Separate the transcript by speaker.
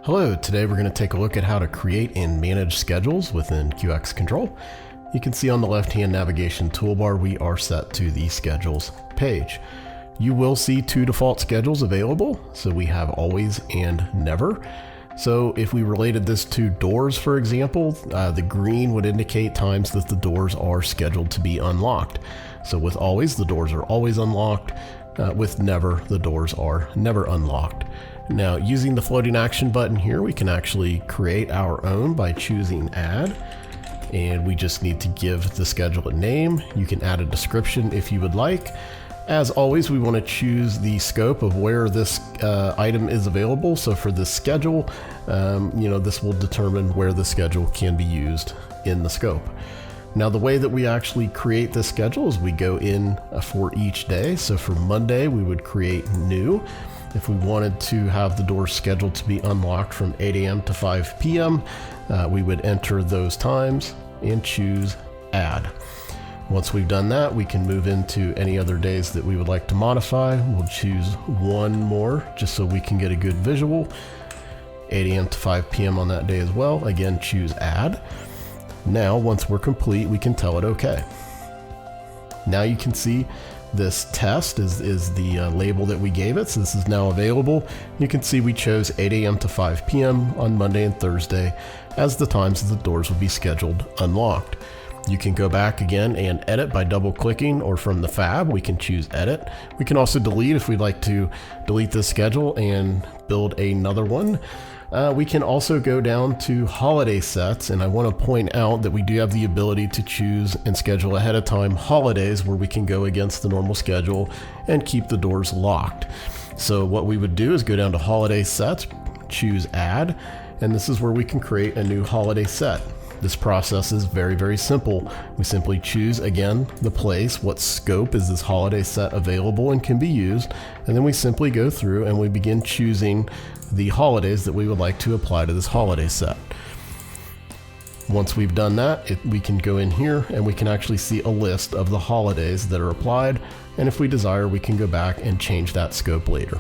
Speaker 1: Hello, today we're going to take a look at how to create and manage schedules within QxControl. You can see on the left-hand navigation toolbar we are set to the Schedules page. You will see two default schedules available, so we have Always and Never. So if we related this to doors, for example, the green would indicate times that the doors are scheduled to be unlocked. So with Always, the doors are always unlocked. With Never, the doors are never unlocked. Now, using the floating action button here, we can actually create our own by choosing Add. And we just need to give the schedule a name. You can add a description if you would like. As always, we want to choose the scope of where this item is available. So for this schedule, this will determine where the schedule can be used in the scope. Now, the way that we actually create this schedule is we go in for each day. So for Monday, we would create New. If we wanted to have the doors scheduled to be unlocked from 8 a.m. to 5 p.m., we would enter those times and choose Add. Once we've done that, we can move into any other days that we would like to modify. We'll choose one more just so we can get a good visual. 8 a.m. to 5 p.m. on that day as well. Again, choose Add. Now, once we're complete, we can tell it OK. Now you can see this test is the label that we gave it, so this is now available. You can see we chose 8 a.m. to 5 p.m. on Monday and Thursday as the times that the doors will be scheduled unlocked. You can go back again and edit by double clicking, or from the fab we can choose edit. We can also delete if we'd like to delete this schedule and build another one. We can also go down to holiday sets, and I want to point out that we do have the ability to choose and schedule ahead of time holidays where we can go against the normal schedule and keep the doors locked. So what we would do is go down to holiday sets, choose Add, and this is where we can create a new holiday set. This process is very, very simple. We simply choose, again, the place, what scope is this holiday set available and can be used, and then we simply go through and we begin choosing the holidays that we would like to apply to this holiday set. Once we've done that, we can go in here and we can actually see a list of the holidays that are applied, and if we desire, we can go back and change that scope later.